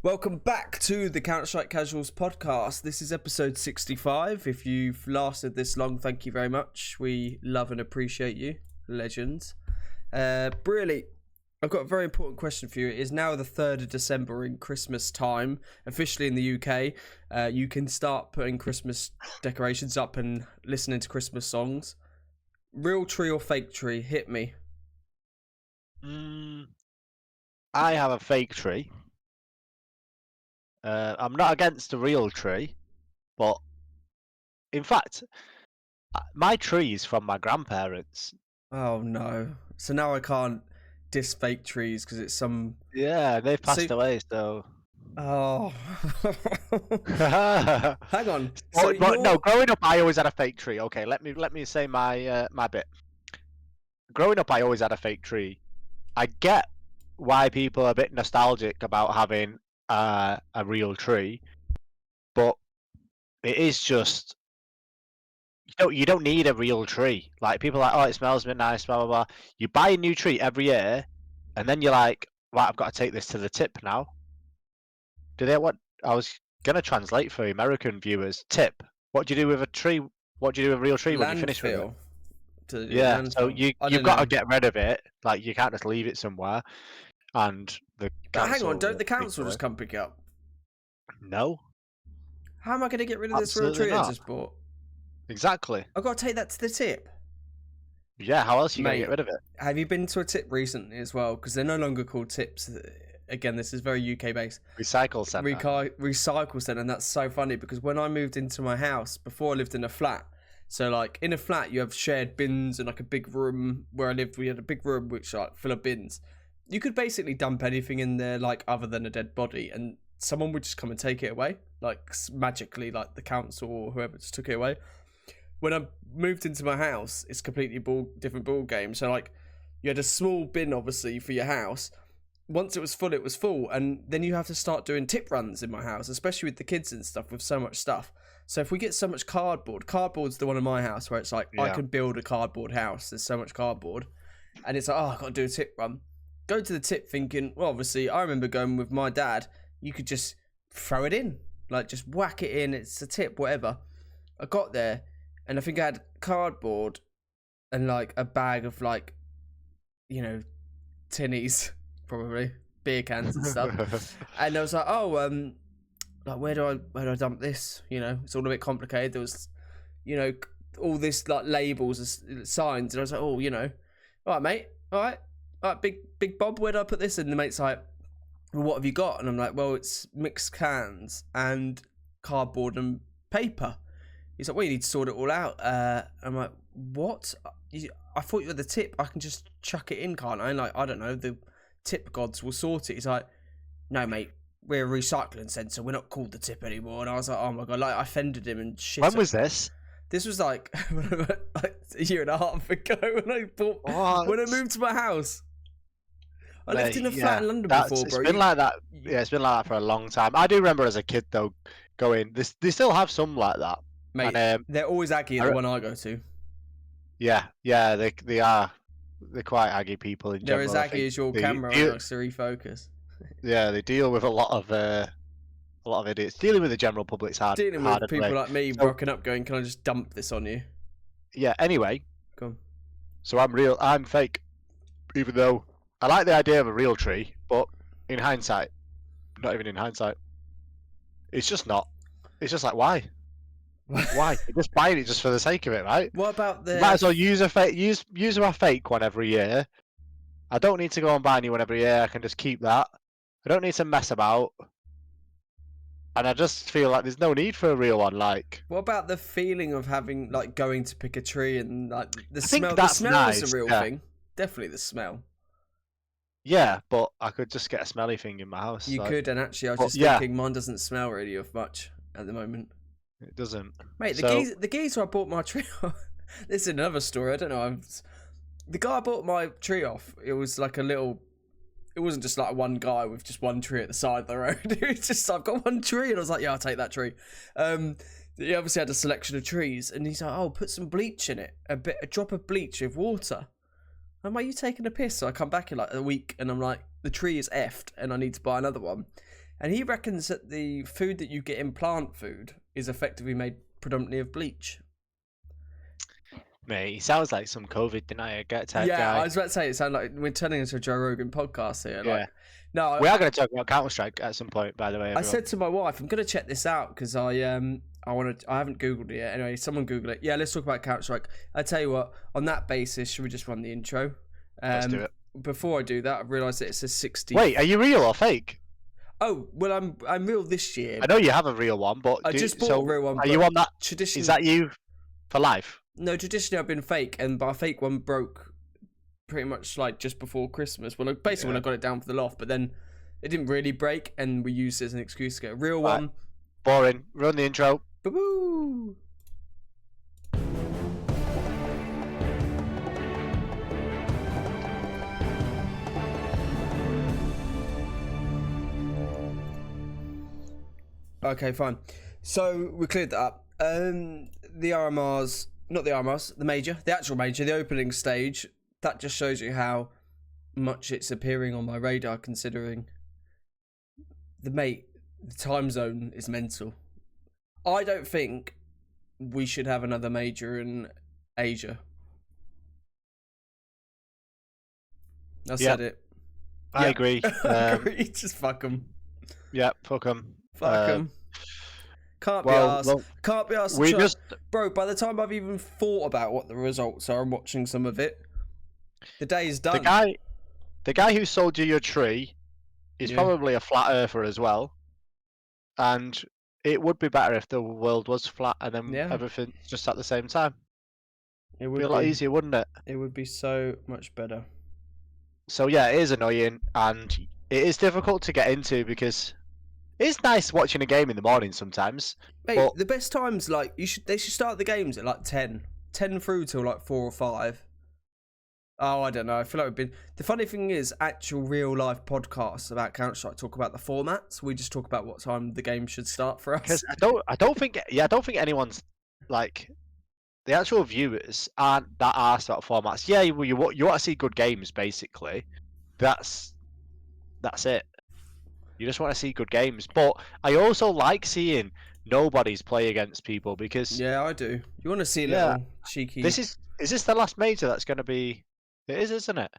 Welcome back to the CounterStrike Casuals podcast. This is episode 65. If you've lasted this long, thank you very much. We love and appreciate you, legends. Really, I've got a very important question for you. It is now the 3rd of December in Christmas time, officially in the UK. You can start putting Christmas decorations up and listening to Christmas songs. Real tree or fake tree? Hit me. I have a fake tree. I'm not against a real tree, but in fact, my tree is from my grandparents. Oh no. So now I can't diss fake trees because it's some... Yeah, they've passed away, so... Oh. Hang on. So no, growing up I always had a fake tree. Okay, let me say my my bit. Growing up I always had a fake tree. I get why people are a bit nostalgic about having a real tree, but it is just you don't need a real tree. Like people are like, oh, it smells a bit nice, blah blah blah. You buy a new tree every year, and then you're like, right, I've got to take this to the tip now. Do they what? I was gonna translate for American viewers. Tip. What do you do with a tree? What do you do with a real tree when you finish with it? Yeah, so you've got to get rid of it. Like you can't just leave it somewhere. And the hang on, don't the council just come pick it up? No. How am I going to get rid of this real tree I just bought? Exactly. I've got to take that to the tip. Yeah, how else are you going to get rid of it? Have you been to a tip recently as well? Because they're no longer called tips. Again, this is very UK based. Recycle centre. Recycle centre, and that's so funny because when I moved into my house, before I lived in a flat, so like in a flat you have shared bins and like a big room. Where I lived, we had a big room which like full of bins. You could basically dump anything in there, like other than a dead body, and someone would just come and take it away, like magically, like the council or whoever just took it away. When I moved into my house, it's completely different ball game. So like, you had a small bin obviously for your house. Once it was full, and then you have to start doing tip runs in my house, especially with the kids and stuff, with so much stuff. So if we get so much cardboard's the one in my house where it's like, I can build a cardboard house. There's so much cardboard, and it's like, oh, I've got to do a tip run. Go to the tip thinking, well, obviously, I remember going with my dad, you could just throw it in, like just whack it in, it's a tip, whatever. I got there, and I think I had cardboard and like a bag of like, you know, tinnies, probably, beer cans and stuff. And I was like, oh, like where do I dump this? You know, it's all a bit complicated. There was, you know, all this like labels and signs, and I was like, oh, you know, all right, mate, all right, big Bob, where do I put this? And the mate's like, well, what have you got? And I'm like, well, it's mixed cans and cardboard and paper. He's like, well, you need to sort it all out. I'm like, what? I thought you were the tip. I can just chuck it in, can't I? And like, I don't know, the tip gods will sort it. He's like, no, mate, we're a recycling centre. We're not called the tip anymore. And I was like, oh my God, like I offended him and shit. When was this? This was like, like a year and a half ago when I moved to my house. I lived in a flat in London before, bro. It's been like that. Yeah, it's been like that for a long time. I do remember as a kid though, going. They still have some like that. Mate, and, they're always Aggie at the one I go to. Yeah, they are. They're quite Aggie people in general. They're as Aggie as your camera likes to refocus. Yeah, they deal with a lot of idiots. Dealing with the general public's hard. Dealing with people like me rocking up, going, "Can I just dump this on you?" Yeah. Anyway. Go on. So I'm fake, even though I like the idea of a real tree, but in hindsight, not even in hindsight, it's just not. It's just like why? Why? You're just buying it just for the sake of it, right? What about the... Might as well use a fake one every year. I don't need to go and buy a new one every year. I can just keep that. I don't need to mess about. And I just feel like there's no need for a real one. Like, what about the feeling of having like going to pick a tree and like the smell? The smell is a real thing. Definitely the smell. Yeah, but I could just get a smelly thing in my house. You could, and actually, I was just thinking mine doesn't smell really of much at the moment. It doesn't. Mate, the geezer I bought my tree off. This is another story. I don't know. The guy I bought my tree off, it was like a little... It wasn't just like one guy with just one tree at the side of the road. It was just, I've got one tree. And I was like, yeah, I'll take that tree. He obviously had a selection of trees. And he's like, oh, put some bleach in it. A drop of bleach with water. I'm like, you taking a piss? So I come back in like a week and I'm like, the tree is effed and I need to buy another one. and he reckons that the food that you get in plant food is effectively made predominantly of bleach. Mate, he sounds like some COVID denier type Yeah, guy. I was about to say it sounds like we're turning into a Joe Rogan podcast here. Yeah. Like, no, We are going to talk about CounterStrike at some point, by the way. I said to my wife, I'm going to check this out because I haven't Googled it yet. Anyway, someone Google it. Yeah, let's talk about CounterStrike. I tell you what, on that basis, should we just run the intro? Let's do it. Before I do that, I've realised that it says 60. Wait, are you real or fake? Oh, well, I'm real this year. I know you have a real one, but I just bought a real one. Are you on that? Traditionally, Is that you for life? No, traditionally I've been fake, and my fake one broke pretty much like just before Christmas. Well, basically when I got it down for the loft, but then it didn't really break, and we used it as an excuse to get a real one. Boring. Run the intro. Boo-boo! Okay, fine. So we cleared that up. The RMRs, not the RMRs, the major, the actual major, the opening stage. That just shows you how much it's appearing on my radar, considering the time zone is mental. I don't think we should have another major in Asia. I said it. I agree. Agree. Just fuck them. Yeah, fuck them. Fuck them. Can't be asked. Can't be asked. Bro, by the time I've even thought about what the results are and watching some of it, the day is done. The guy who sold you your tree is probably a flat earther as well. And it would be better if the world was flat and then everything just at the same time. It would be a lot easier, wouldn't it? It would be so much better. So yeah, it is annoying and it is difficult to get into because it's nice watching a game in the morning sometimes. Mate, but the best times, like, they should start the games at like 10 through till like 4 or 5. Oh, I don't know. I feel like we've been. The funny thing is, actual real life podcasts about CounterStrike talk about the formats. We just talk about what time the game should start for us. Because I don't think anyone's like the actual viewers aren't that arsed about formats. Yeah, you want to see good games, basically. That's it. You just want to see good games. But I also like seeing nobodies play against people because I do. You want to see little cheeky. Is this the last major that's going to be? It is, isn't it?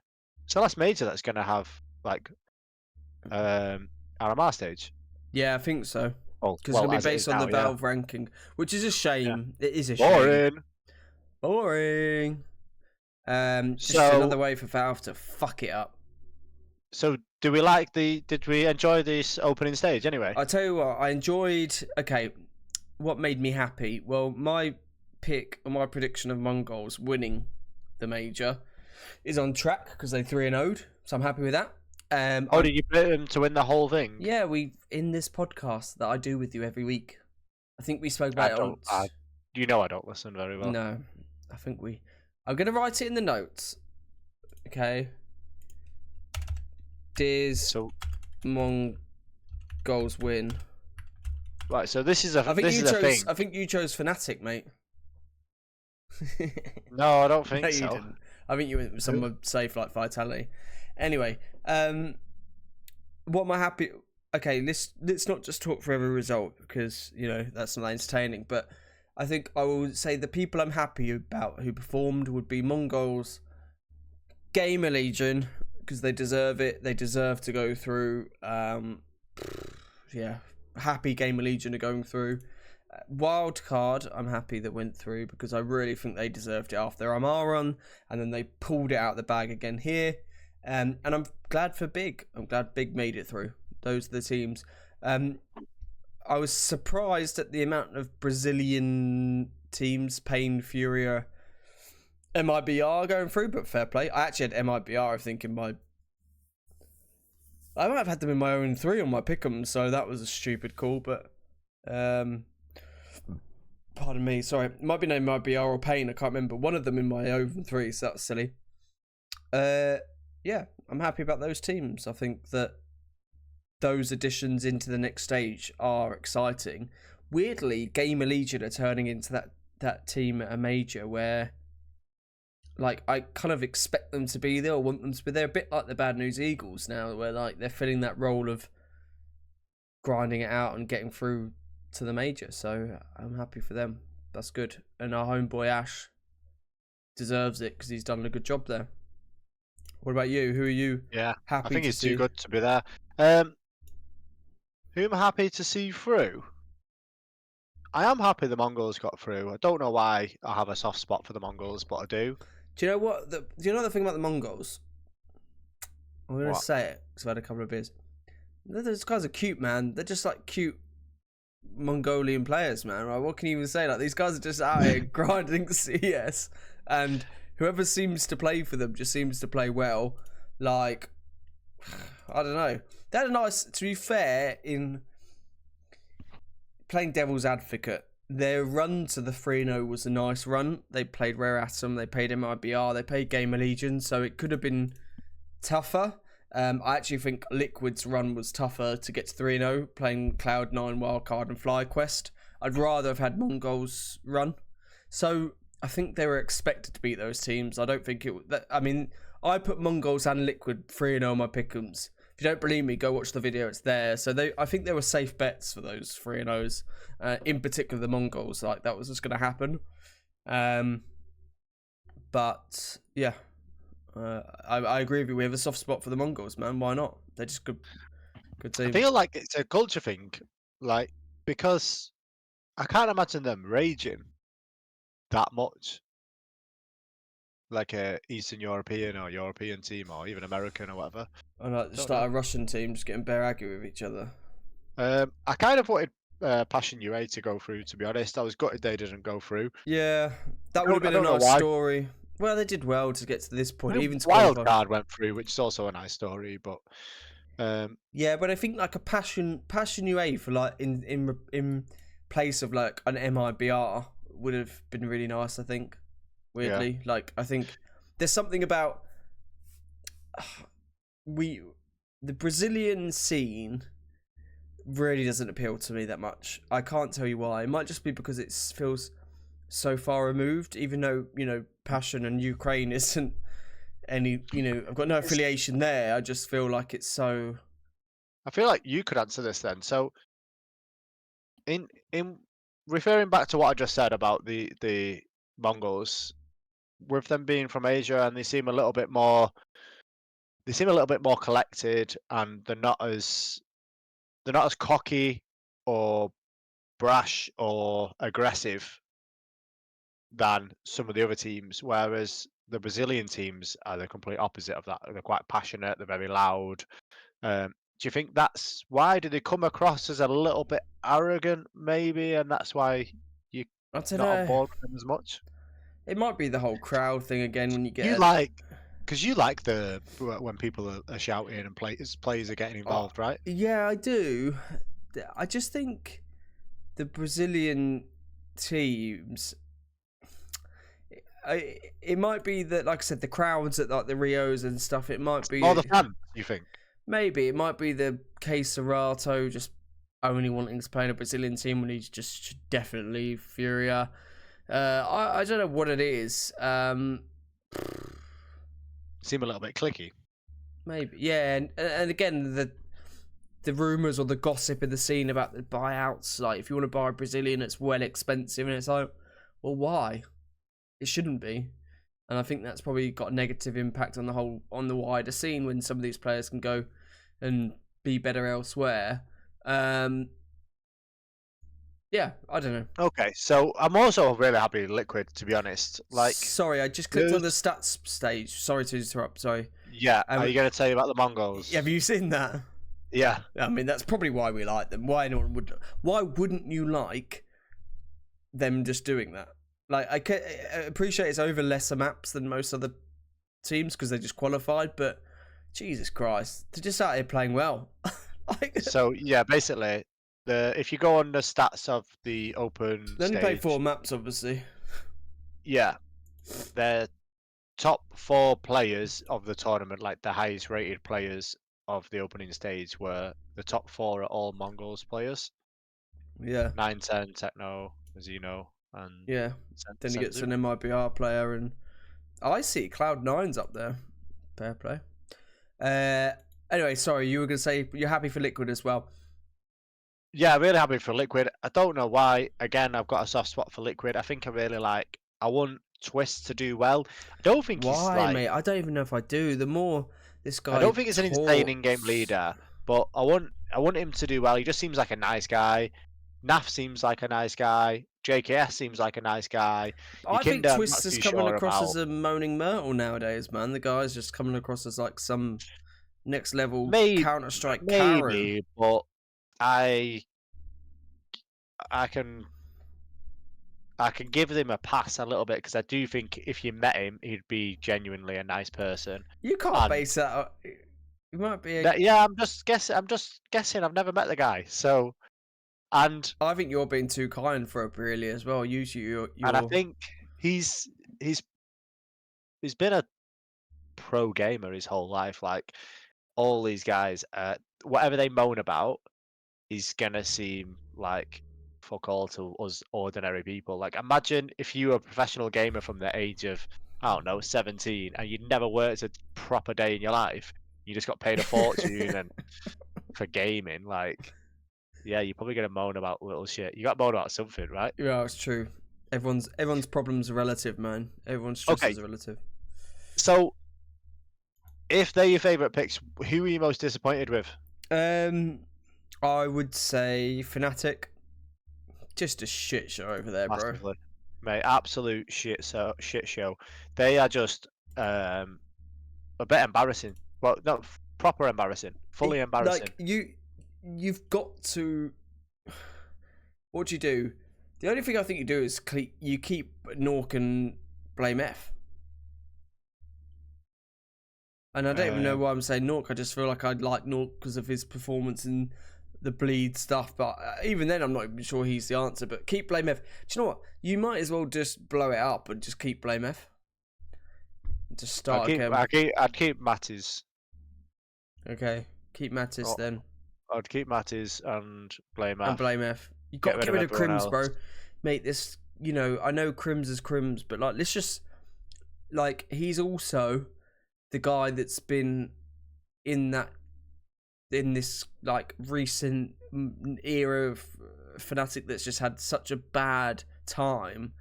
It's the last major that's going to have like RMR stage. Yeah, I think so. Because it's going to be based on the Valve ranking, which is a shame. Yeah. It is a shame. Boring. Just another way for Valve to fuck it up. So, did we enjoy this opening stage anyway? I tell you what, I enjoyed. Okay, what made me happy? Well, my pick and my prediction of Mongols winning the major is on track because they 3-0'd, so I'm happy with that. Did you put them to win the whole thing? Yeah, in this podcast that I do with you every week. I think we spoke about it. You know I don't listen very well. No, I think I'm going to write it in the notes. Okay. Mongols win. Right, so this is a thing. I think you chose Fnatic, mate. No, I don't think no, so. You didn't. I think you went with someone safe like Vitality. Anyway, what am I happy? Okay, let's not just talk for every result because that's not entertaining. But I think I will say the people I'm happy about who performed would be Mongols, Gamer Legion because they deserve it. They deserve to go through. Happy Gamer Legion are going through. Wildcard, I'm happy that went through because I really think they deserved it after their RMR run, and then they pulled it out of the bag again here. And I'm glad for Big. I'm glad Big made it through. Those are the teams. I was surprised at the amount of Brazilian teams, Pain, Furia, MIBR going through, but fair play. I actually had MIBR, I think, I might have had them in my own 3 on my pick'em, so that was a stupid call, but pardon me, sorry. It might be named MIBR or Pain, I can't remember. One of them in my own 3, so that was silly. Yeah, I'm happy about those teams. I think that those additions into the next stage are exciting. Weirdly, Gamer Legion are turning into that team at a major where, like, I kind of expect them to be there or want them to be there. A bit like the Bad News Eagles now, where like they're filling that role of grinding it out and getting through to the major. So I'm happy for them. That's good. And our homeboy Ash deserves it because he's done a good job there. What about you? Who are you Yeah, I happy think to he's see? too good to be there. Who am I happy to see through? I am happy the Mongols got through. I don't know why I have a soft spot for the Mongols, but I do. Do you know what? Do you know the thing about the Mongols? I'm gonna What? say it because I've had a couple of beers. Those guys are cute, man. They're just like cute Mongolian players, man. Right? What can you even say? Like these guys are just out here grinding CS, and whoever seems to play for them just seems to play well. Like I don't know. They had a nice. To be fair, in playing devil's advocate, their run to the 3-0 was a nice run. They played Rare Atom, they played MIBR, they played Gamer Legion, so it could have been tougher. I actually think Liquid's run was tougher to get to 3-0, playing Cloud9, Wildcard, and FlyQuest. I'd rather have had Mongols run. So I think they were expected to beat those teams. I don't think it. I mean, I put Mongols and Liquid 3-0 on my pick'ems. If you don't believe me, go watch the video. It's there. So I think they were safe bets for those 3-0s. In particular, the Mongols. Like that was just going to happen. But yeah. I agree with you. We have a soft spot for the Mongols, man. Why not? They're just good team. I feel like it's a culture thing, like because I can't imagine them raging that much, like a Eastern European or European team or even American or whatever. And like, just like a Russian team just getting bare aggy with each other. I kind of wanted Passion UA to go through. To be honest, I was gutted they didn't go through. Yeah, that would have been a nice story. Well, they did well to get to this point. Even Wildcard went through, which is also a nice story. But yeah, but I think like a Passion UA for like in place of like an MIBR would have been really nice. I think weirdly, like I think there's something about the Brazilian scene really doesn't appeal to me that much. I can't tell you why. It might just be because it feels so far removed, even though, you know, Passion and Ukraine isn't any, you know, I've got no affiliation there. I just feel like it's so. I feel like you could answer this then. So in referring back to what I just said about the Mongols, with them being from Asia and they seem a little bit more collected, and they're not as cocky or brash or aggressive than some of the other teams, whereas the Brazilian teams are the complete opposite of that. They're quite passionate, they're very loud. Do you think that's why? Do they come across as a little bit arrogant, maybe, and that's why you're not on board with them as much? It might be the whole crowd thing again when you get. Because you like when people are shouting and players are getting involved, right? Yeah, I do. I just think the Brazilian teams. It might be that, like I said, the crowds at like the Rios and stuff. It might be all the fans. You think? Maybe it might be the case of Rato just only wanting to play in a Brazilian team when he just should definitely leave Furia. I don't know what it is. Seem a little bit clicky. Maybe, yeah, and again the rumors or the gossip in the scene about the buyouts. Like, if you want to buy a Brazilian, it's well expensive, and it's like, well, why? It shouldn't be. And I think that's probably got a negative impact on the wider scene when some of these players can go and be better elsewhere. Yeah, I don't know. Okay, so I'm also really happy with Liquid, to be honest. Like, sorry, I just clicked on the stats stage. Sorry to interrupt. Sorry. Yeah, are you going to tell you about the Mongols? Have you seen that? Yeah. I mean, that's probably why we like them. Why wouldn't you like them just doing that? Like, I appreciate it's over lesser maps than most other teams because they just qualified, but Jesus Christ, they're just out here playing well. So yeah, basically, if you go on the stats of the open they only stage, play 4 maps, obviously. Yeah, their top 4 players of the tournament, like the highest rated players of the opening stage, were the top 4 are all Mongols players. Yeah. 910, Techno, as you know, and yeah. Then you get an MIBR player, and I see Cloud9's up there. Fair play. Anyway, sorry, you were gonna say you're happy for Liquid as well. Yeah, really happy for Liquid. I don't know why. Again, I've got a soft spot for Liquid. I think I really like. I want Twist to do well. I don't think he's Why, like. mate? I don't even know if I do. The more this I guy don't think he's an insane in-game talks, leader, but I want him to do well. He just seems like a nice guy. Naf seems like a nice guy. JKS seems like a nice guy. I think Yakinda, I'm Twist not is too coming sure across as about. a moaning myrtle nowadays, man. The guy's just coming across as like some next level Maybe, CounterStrike Karen. maybe, but I I can give him a pass a little bit because I do think if you met him, he'd be genuinely a nice person. You can't And base that. You might be. yeah, I'm just guessing. I'm just guessing. I've never met the guy, so and I think you're being too kind for it, really, as well. Usually, I you're. think he's he's he's been a pro gamer his whole life. Like all these guys, whatever they moan about, he's gonna seem like fuck all to us ordinary people. Like imagine if you were a professional gamer from the age of I don't know 17 and you'd never worked a proper day in your life. You just got paid a fortune and for gaming. Like yeah, you're probably gonna moan about little shit. You got moan about something, right? Yeah, it's true. Everyone's problems are relative, man. Everyone's Okay, stresses are relative. so if they're your favorite picks, who are you most disappointed with? Um, I would say Fnatic. Just a shit show over there, bro. Massively, mate. Absolute shit show. They are just a bit embarrassing. Well, not proper embarrassing. Fully embarrassing. Like you've got to. What do you do? The only thing I think you do is you keep Nork and blame F. And I don't even know Um, why I'm saying Nork. I just feel like I'd like Nork because of his performance and the bleed stuff. But even then, I'm not even sure he's the answer. But keep blame F. Do you know what? You might as well just blow it up and just keep blame F. Just start again. I'd keep Mattis. Okay. Keep Mattis Oh, then. I'd keep Mattis and blame And F. blame F. You got to get rid of everyone Crims, bro. else. Mate, this, I know Crims is Crims, but like, let's just, like, he's also the guy that's been in this, like, recent era of Fnatic that's just had such a bad time.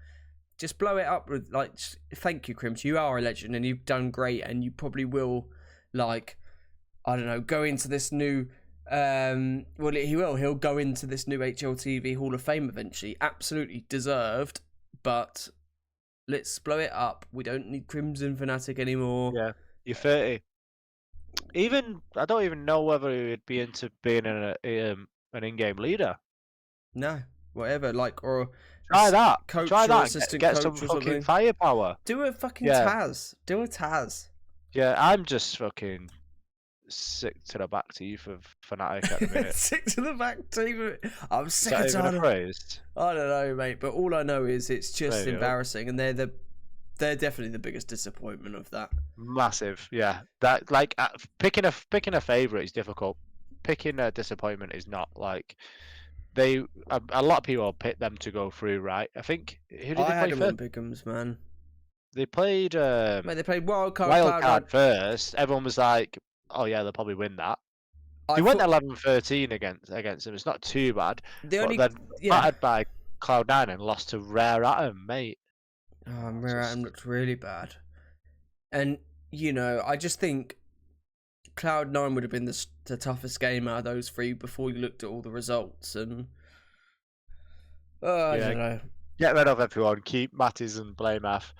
Just blow it up with, like, thank you, Crims. You are a legend and you've done great and you probably will, like, I don't know, go into this new well, he'll go into this new HLTV Hall of Fame eventually. Absolutely deserved, but let's blow it up. We don't need Crimson Fnatic anymore. Yeah, you're 30. Even I don't even know whether he'd be into being an in-game leader. No, whatever, like, or Try that. coach Try or that. assistant Get some coach or fucking something. firepower. Do a fucking Yeah. Taz. Do a Taz. Yeah, I'm just fucking sick to the back teeth of Fnatic at the minute. Sick to the back team. I'm Is sick that of even a tired of. phrase? I don't know, mate, but all I know is it's just There you go. embarrassing, and they're definitely the biggest disappointment of that. Massive, yeah. That like picking a favorite is difficult. Picking a disappointment is not. Like a lot of people pick them to go through, right? I think who did I they had play them on first? Pick'ems, man. They played Mate, they played Wildcard, Wildcard Cloud9. first. Everyone was like, "Oh yeah, they'll probably win that." I They went thought 11-13 against them. It's not too bad, the but only then yeah. battered by Cloud9 and lost to Rare Atom, mate. Oh, Just Miratim looked really bad, and I just think Cloud9 would have been the toughest game out of those three before you looked at all the results, and I yeah, don't know. get rid of everyone. Keep Mattis and blame F.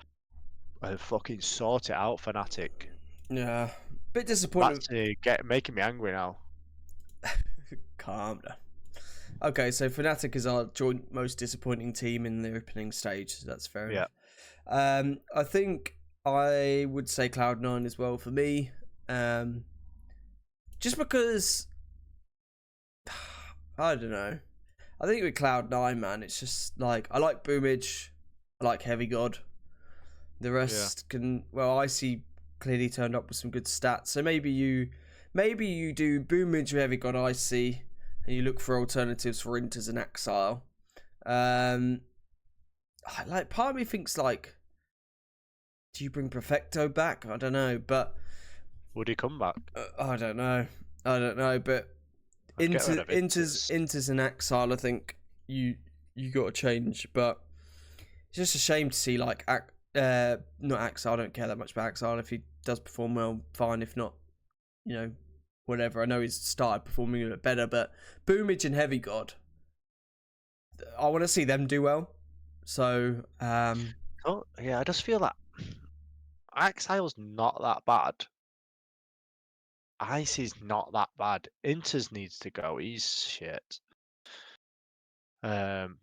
And fucking sort it out, Fnatic. Yeah, bit disappointed. That's making me angry now. Calm down. Okay, so Fnatic is our joint most disappointing team in the opening stage. So that's fair enough. I think I would say Cloud9 as well for me. Just because I don't know. I think with Cloud9, man, it's just like I like Boomage, I like Heavy God. The rest can Icy clearly turned up with some good stats. So maybe you do Boomage with Heavy God Icy and you look for alternatives for Inters and Exile. Like part of me thinks like, do you bring Perfecto back? I don't know, but Would he come back? I don't know, but I'd get rid of Inters and Axile, I think you got to change, but it's just a shame to see like not Axile. I don't care that much about Axile. If he does perform well, fine. If not, whatever. I know he's started performing a bit better, but Boomage and Heavy God, I want to see them do well. So, oh yeah, I just feel that Exile's not that bad. Icy's not that bad. Inters needs to go. He's shit. And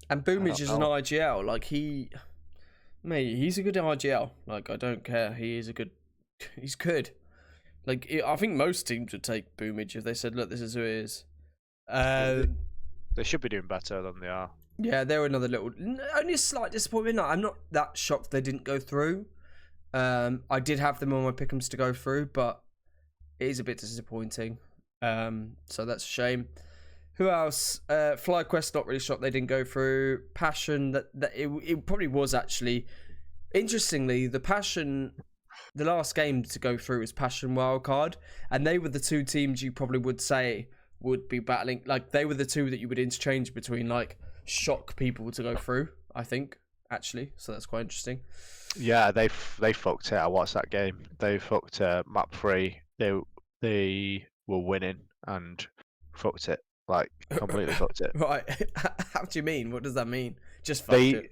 Boomage is an IGL. Like he's a good IGL. Like I don't care. He's good. Like I think most teams would take Boomage if they said, "Look, this is who he is." They should be doing better than they are. Yeah, they're only a slight disappointment. I'm not that shocked they didn't go through. I did have them on my pick'ems to go through, but it is a bit disappointing. So that's a shame. Who else? FlyQuest, not really shocked they didn't go through. Passion, that it probably was actually. Interestingly, the last game to go through was Passion Wildcard, and they were the two teams you probably would say would be battling. Like they were the two that you would interchange between, like shock people to go through. I think actually, so that's quite interesting. Yeah, they fucked it. I watched that game. They fucked map 3. They were winning and fucked it. Like completely fucked it. Right. How do you mean? What does that mean? Just fucked it.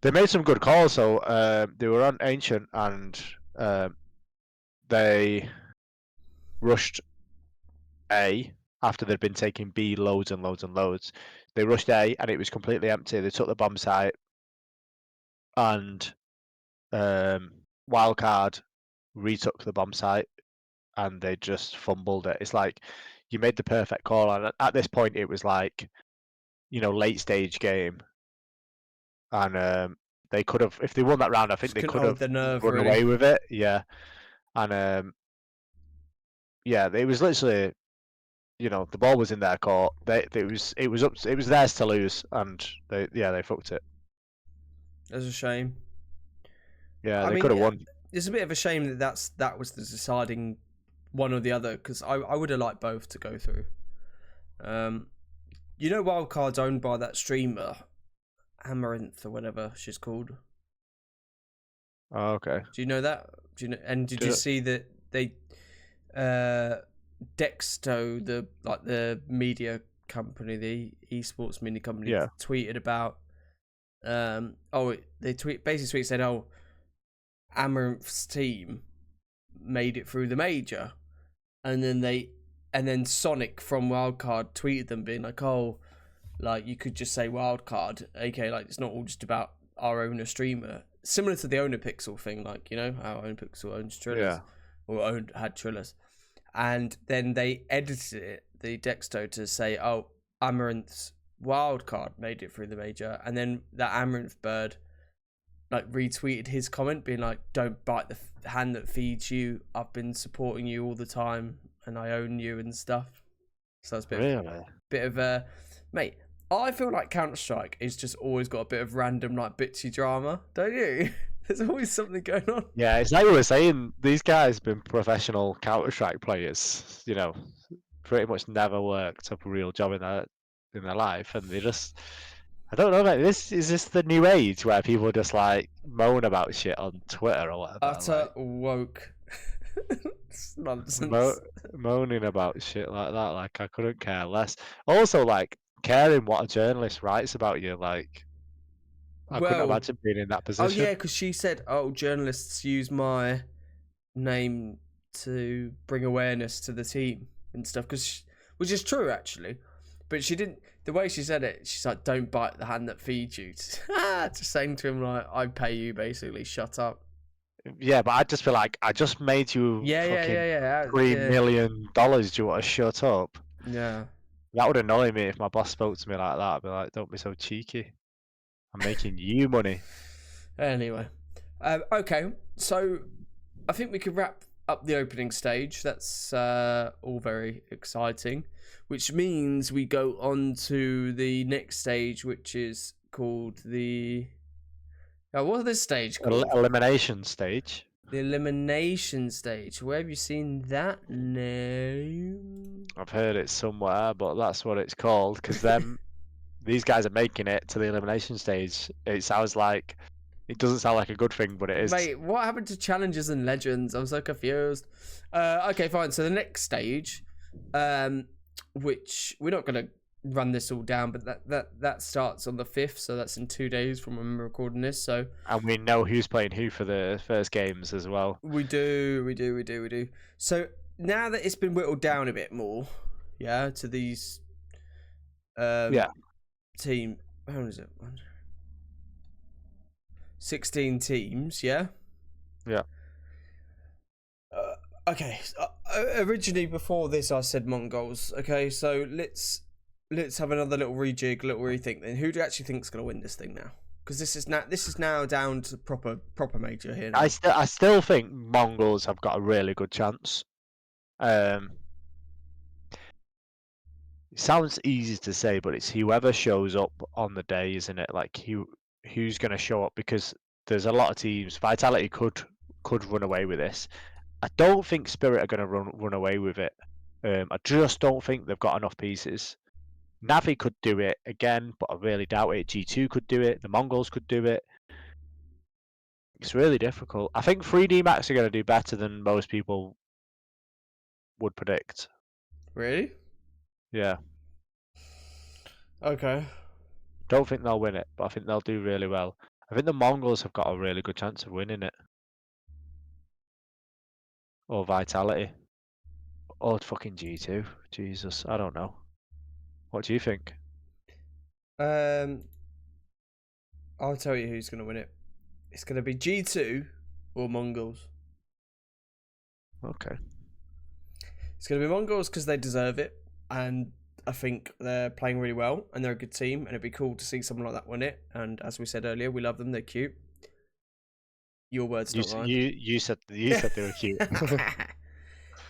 They made some good calls. So they were on Ancient and they rushed A after they'd been taking B loads and loads and loads. They rushed A and it was completely empty. They took the bomb site and Wildcard retook the bomb site and they just fumbled it. It's like you made the perfect call, and at this point it was like, late stage game, and they could have, if they won that round, I think they could have run away with it. Yeah, and yeah, it was literally, the ball was in their court. It was theirs to lose, and they fucked it. That's a shame. Yeah, they could have won. It's a bit of a shame that was the deciding one or the other, because I would have liked both to go through. Wildcard's owned by that streamer, Amaranth or whatever she's called. Oh, okay. Do you know that? Did you see that they Dexto, the media company, the esports media company, tweeted about basically said, oh, Amaranth's team made it through the major, and then Sonic from Wildcard tweeted them being like, oh, like you could just say Wildcard, aka like it's not all just about our owner streamer, similar to the owner pixel thing, like how owner pixel owns Trillers, or had Trillers, and then they edited it, the Dexto, to say, oh, Amaranth's Wildcard made it through the major, and then that Amaranth bird like retweeted his comment being like, don't bite the hand that feeds you, I've been supporting you all the time and I own you and stuff. So that's a bit of a mate, I feel like CounterStrike is just always got a bit of random like bitsy drama, don't you? There's always something going on. Yeah, it's like we were saying, these guys have been professional CounterStrike players, pretty much never worked up a real job in their life, and they just, I don't know, mate. Is this the new age where people just like moan about shit on Twitter or whatever? Utter woke nonsense. Moaning about shit like that, like I couldn't care less. Also, like caring what a journalist writes about you, like I couldn't imagine being in that position. Oh yeah, because she said, "Oh, journalists use my name to bring awareness to the team and stuff," which is true actually. But she didn't. The way she said it, she's like, "Don't bite the hand that feeds you." Just saying to him like, "I pay you, basically. Shut up." Yeah, but I just feel like I just made you $3 million. Do you want to shut up? Yeah. That would annoy me if my boss spoke to me like that. I'd be like, "Don't be so cheeky. I'm making you money." Anyway, okay. So I think we could wrap up the opening stage. That's all very exciting, which means we go on to the next stage, which is called the... what is this stage called? Elimination stage. The elimination stage. Where have you seen that name? I've heard it somewhere, but that's what it's called because these guys are making it to the elimination stage. It sounds like it doesn't sound like a good thing, but it is. Mate, what happened to challenges and legends? I'm so confused. Okay, fine. So the next stage, which we're not gonna run this all down, but that starts on the 5th, so that's in 2 days from when we're recording this. So And we know who's playing who for the first games as well. we do. So now that it's been whittled down a bit more, yeah, to these team. How is it? 16 teams, yeah. Yeah. Okay. Originally, before this, I said Mongols. Okay, so let's have another little rejig, little rethink. Then, who do you actually think is going to win this thing now? Because this is now down to proper major here. Now. I still think Mongols have got a really good chance. It sounds easy to say, but it's whoever shows up on the day, isn't it? Like who's going to show up, because there's a lot of teams. Vitality could run away with this. I don't think Spirit are going to run away with it. I just don't think they've got enough pieces. Navi could do it again, but I really doubt it. G2 could do it. The Mongols could do it. It's really difficult. I think 3D Max are going to do better than most people would predict. Really? Yeah. Okay. Don't think they'll win it, but I think they'll do really well. I think the Mongols have got a really good chance of winning it. Or Vitality. Or fucking G2. Jesus, I don't know. What do you think? I'll tell you who's going to win it. It's going to be G2 or Mongols. Okay. It's going to be Mongols because they deserve it, and I think they're playing really well, and they're a good team, and it'd be cool to see someone like that win it. And as we said earlier, we love them; they're cute. Your words, not mine. You said they were cute.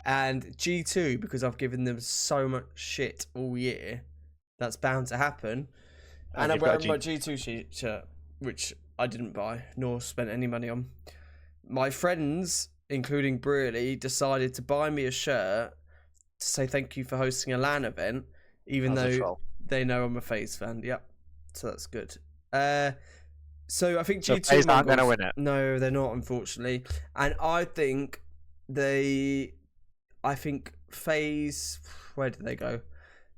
And G2, because I've given them so much shit all year, that's bound to happen. And I'm wearing my G2 shirt, which I didn't buy nor spent any money on. My friends, including Brearley, decided to buy me a shirt to say thank you for hosting a LAN event, even though they know I'm a FaZe fan. Yep, so that's good. So I think G2 FaZe aren't going to win it. No, they're not, unfortunately. And I think FaZe, where did they go?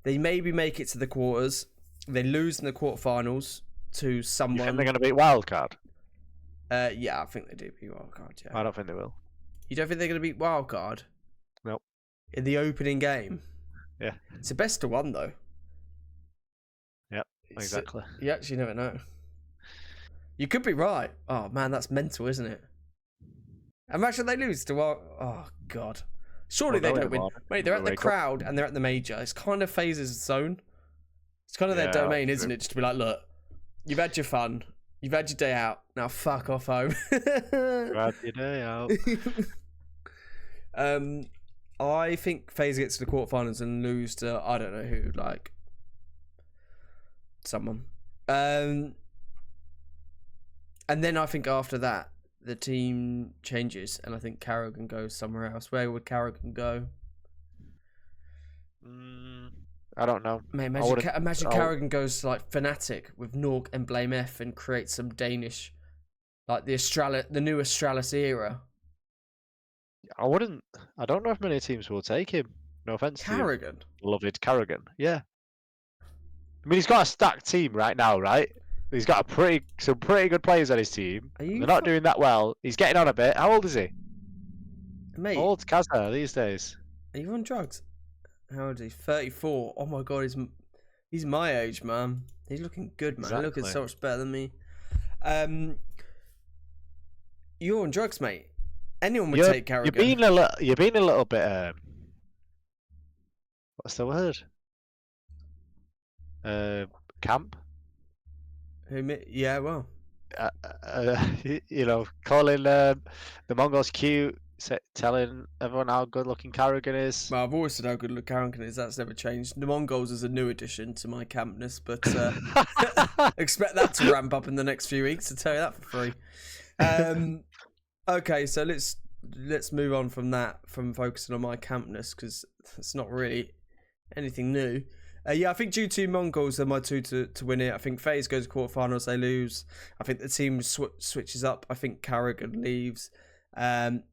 They maybe make it to the quarters. They lose in the quarterfinals to someone. You think they're going to beat Wildcard? Yeah, I think they do beat Wildcard. Yeah. I don't think they will. You don't think they're going to beat Wildcard? Nope. In the opening game? Yeah. It's a best of one, though. Yep, exactly. You actually never know. You could be right. Oh, man, that's mental, isn't it? Imagine they lose to oh, God. Surely they don't win. Mate, they're at the crowd and they're at the major. It's kind of FaZe's zone. It's kind of their domain, isn't it? Just to be like, look, you've had your fun. You've had your day out. Now fuck off home. Had your day out. I think FaZe gets to the quarterfinals and lose to, I don't know who, like someone. And then I think after that, the team changes, and I think Karrigan goes somewhere else. Where would Karrigan go? I don't know. Mate, imagine Karrigan goes to like Fnatic with Nork and Blame F and creates some Danish, like the new Astralis era. I don't know if many teams will take him. No offense to Karrigan. Beloved Karrigan. Yeah. I mean, he's got a stacked team right now, right? He's got some pretty good players on his team. They're not doing that well. He's getting on a bit. How old is he? Mate. How old's Kazza these days? Are you on drugs? How old is he? 34. Oh my god, he's my age, man. He's looking good, man. Exactly. He's looking so much better than me. You're on drugs, mate. Anyone would take Karrigan. You're being a little bit. What's the word? Camp. Yeah, well. Calling the Mongols cute, telling everyone how good-looking Karrigan is. Well, I've always said how good-looking Karrigan is. That's never changed. The Mongols is a new addition to my campness, but expect that to ramp up in the next few weeks. To tell you that for free. Okay, so let's move on from that, from focusing on my campness, because it's not really anything new. Yeah, I think G2 Mongols are my two to win it. I think FaZe goes to quarterfinals, they lose. I think the team switches up. I think Carrigan leaves. Um,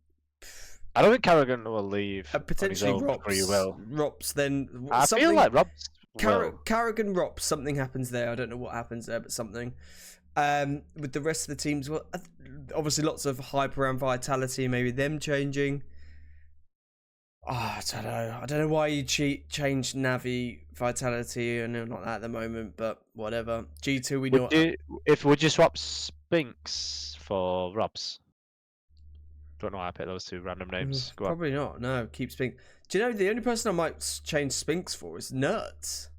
I don't think Carrigan will leave on his Potentially own free will. Rops, then I feel like Rob's will. Carrigan Rops, something happens there. I don't know what happens there, but something. With the rest of the teams, well, obviously lots of hype around Vitality, maybe them changing. Oh, I don't know. I don't know why you change Navi, Vitality, and like that at the moment, but whatever. G2, we know. Would you swap Spinks for Robs? Don't know why I picked those two random names. Go Probably not. No, keep Spinks. Do you know the only person I might change Spinks for is Nerds?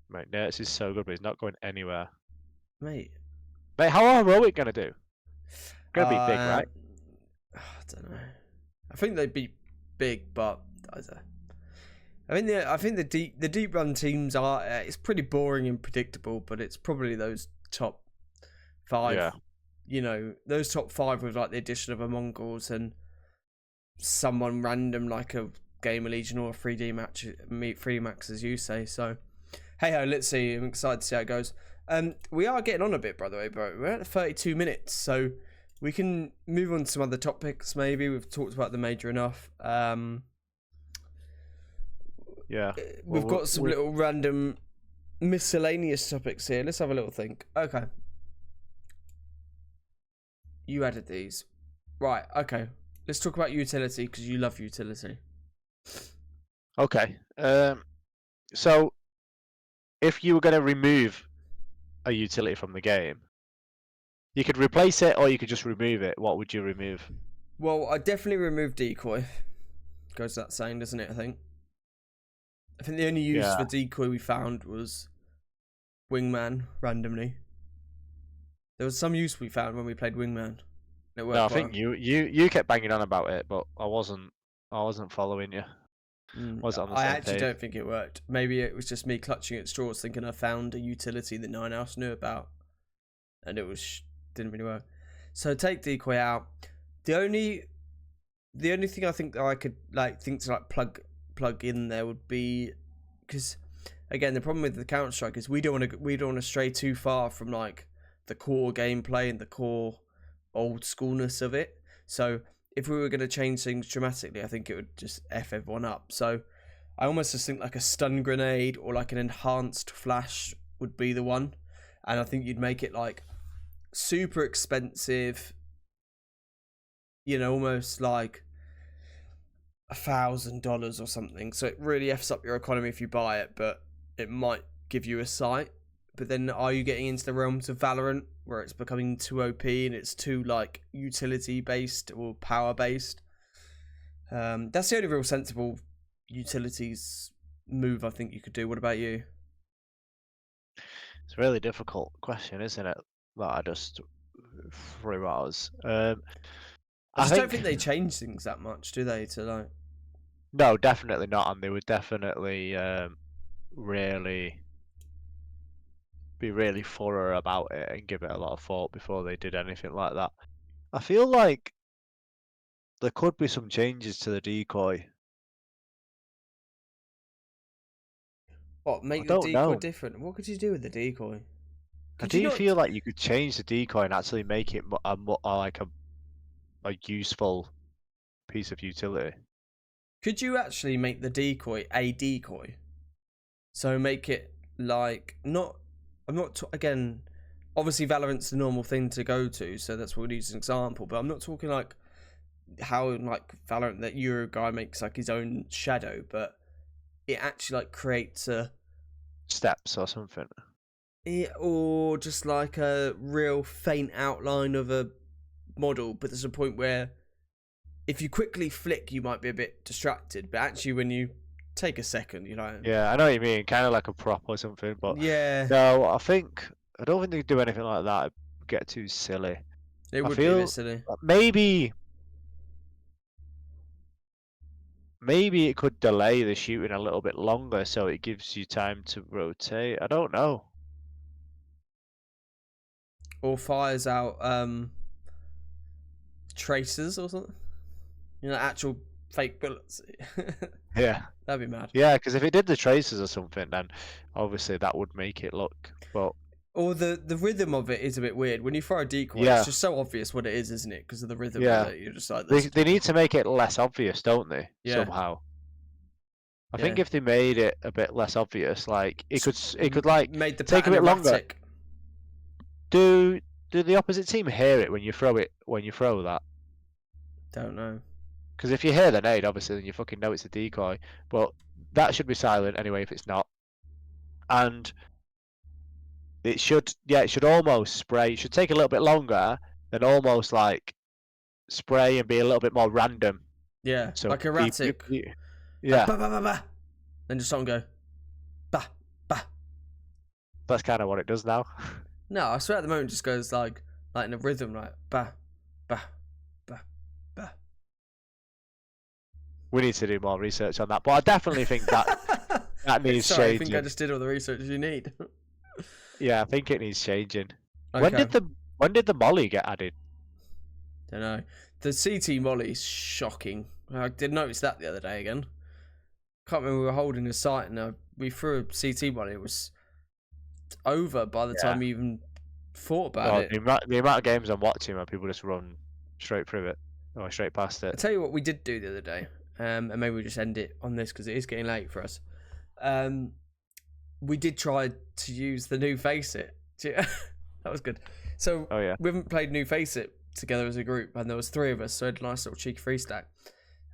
Mate, Nerds is so good, but he's not going anywhere. Mate, how are Heroic gonna do? Gonna be big, right? I don't know. I think they'd be big, but I don't know. I think the deep run teams are. It's pretty boring and predictable, but it's probably those top 5. Yeah. You know, those top 5 with like the addition of a Mongols and someone random like a Gamer Legion or a 3D match, 3 max as you say. So, hey ho, let's see. I'm excited to see how it goes. We are getting on a bit, by the way, bro. We're at 32 minutes, so we can move on to some other topics. Maybe we've talked about the major enough. Yeah, we've got some little random miscellaneous topics here. Let's have a little think. Okay, you added these, right? Okay, let's talk about utility because you love utility. Okay, so if you were going to remove a utility from the game, you could replace it or you could just remove it. What would you remove? Well, I definitely remove decoy. Goes that saying, doesn't it? I think the only use for decoy we found was wingman randomly. There was some use we found when we played wingman. No, I think you kept banging on about it, but I wasn't following you. I actually don't think it worked. Maybe it was just me clutching at straws, thinking I found a utility that no one else knew about, and it didn't really work. So take decoy out. The only thing I think that I could think to plug in there would be, because again the problem with the CounterStrike is we don't want to stray too far from like the core gameplay and the core old schoolness of it. So if we were going to change things dramatically, I think it would just F everyone up. So I almost just think like a stun grenade or like an enhanced flash would be the one. And I think you'd make it like super expensive, you know, almost like $1,000 or something. So it really F's up your economy if you buy it, but it might give you a sight. But then are you getting into the realms of Valorant where it's becoming too OP and it's too like utility based or power based? That's the only real sensible utilities move I think you could do. What about you? It's a really difficult question, isn't it? That I just threw at us. I don't think they change things that much, do they? To like, no, definitely not, and they would definitely be really thorough about it and give it a lot of thought before they did anything like that. I feel like there could be some changes to the decoy. What, make the decoy different? What could you do with the decoy? Do you feel like you could change the decoy and actually make it a useful piece of utility? Could you actually make the decoy a decoy? So make it like again. Obviously, Valorant's the normal thing to go to, so that's what we use as an example. But I'm not talking like how like Valorant that Euro guy makes like his own shadow, but it actually like creates a steps or something. Or just like a real faint outline of a model, but there's a point where if you quickly flick, you might be a bit distracted. But actually, when you take a second, you know. Yeah, I know what you mean. Kind of like a prop or something. But yeah, no, I don't think they do anything like that. It'd get too silly. It would be a bit silly. Maybe it could delay the shooting a little bit longer, so it gives you time to rotate. I don't know. Or fires out tracers or something. You know, actual fake bullets. Yeah. That'd be mad. Yeah, because if it did the traces or something, then obviously that would make it look. But Or the rhythm of it is a bit weird. When you throw a decoy, yeah, it's just so obvious what it is, isn't it? Because of the rhythm of yeah, it. You're just like, they need to make it less obvious, don't they? Yeah. Somehow. I Yeah. think if they made it a bit less obvious, like it could like made the take a pattern bit longer. erratic. Do the opposite team hear it when you throw that? Don't know. Because if you hear the nade, obviously, then you fucking know it's a decoy. But that should be silent anyway if it's not. And it should almost spray. It should take a little bit longer than almost like spray and be a little bit more random. Yeah, So like erratic. yeah, Bah, bah, bah, bah. Then just something go, bah, bah. that's kind of what it does now. No, I swear at the moment it just goes like in a rhythm, like bah, bah, bah, bah. We need to do more research on that, but I definitely think that needs Sorry, changing. I think I just did all the research you need. Yeah, I think it needs changing. Okay. When did the molly get added? Don't know. The CT molly's shocking. I did notice that the other day again. Can't remember, we were holding a site and we threw a CT molly. It was over by the time we even thought about it. The amount of games I'm watching where people just run straight through it or straight past it. I'll tell you what we did do the other day, and maybe we'll just end it on this because it is getting late for us. We did try to use the new Face It. That was good. So we haven't played new Face It together as a group, and there was 3 of us, so we had a nice little cheeky free stack.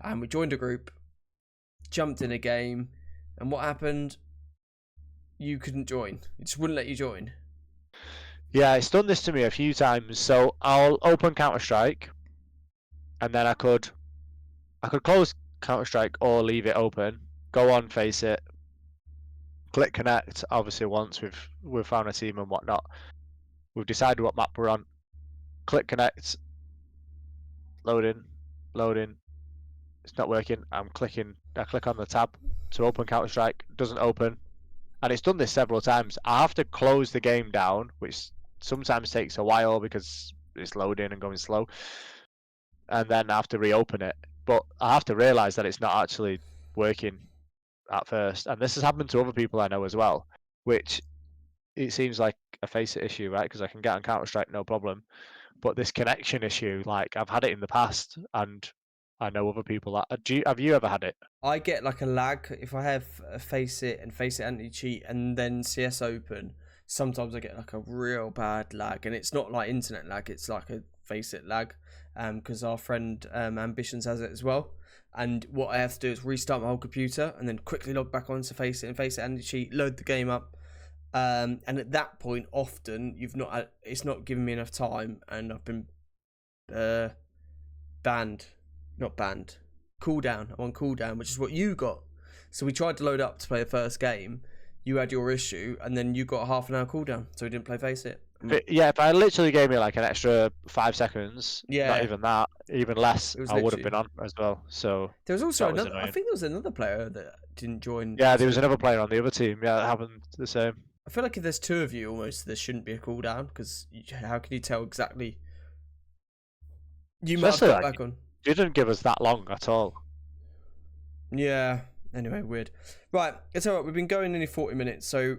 And we joined a group, jumped in a game, and what happened? You couldn't join. It just wouldn't let you join. Yeah, it's done this to me a few times. So I'll open CounterStrike, and then I could close CounterStrike or leave it open. Go on, Face It. Click connect. Obviously, once we've found a team and whatnot, we've decided what map we're on. Click connect. Loading. It's not working. I click on the tab to open CounterStrike. Doesn't open. And it's done this several times. I have to close the game down, which sometimes takes a while because it's loading and going slow. And then I have to reopen it. But I have to realise that it's not actually working at first. And this has happened to other people I know as well, which it seems like a Face It issue, right? Because I can get on Counter-Strike no problem. But this connection issue, like I've had it in the past and I know other people that. Have you ever had it? I get like a lag if I have a Face It and Face It anti-cheat and then CS open. Sometimes I get like a real bad lag, and it's not like internet lag; it's like a Face It lag. Because our friend Ambitions has it as well. And what I have to do is restart my whole computer and then quickly log back onto Face It and Face It anti-cheat, load the game up. And at that point, often it's not giving me enough time, and I've been cooldown. I'm on cooldown, which is what you got. So we tried to load up to play the first game. You had your issue, and then you got a half an hour cooldown, so we didn't play Face It. Yeah, if I literally gave me like an extra 5 seconds, not even that, even less, I would have been on as well. So there was also another. I think there was another player that didn't join. Yeah, there was another player on the other team. Yeah, it happened the same. I feel like if there's 2 of you, almost there shouldn't be a cooldown, because how can you tell exactly? You might have got back on. You didn't give us that long at all. Yeah. Anyway, weird. Right, it's alright. We've been going nearly 40 minutes, so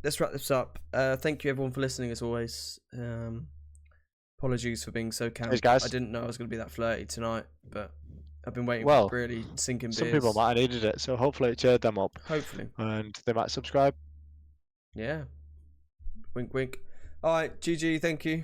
let's wrap this up. Thank you everyone for listening as always. Apologies for being so camp. Guys. I didn't know I was going to be that flirty tonight, but I've been waiting for really sinking beers. Some people might have needed it, so hopefully it cheered them up. Hopefully. And they might subscribe. Yeah. Wink, wink. Alright, GG, thank you.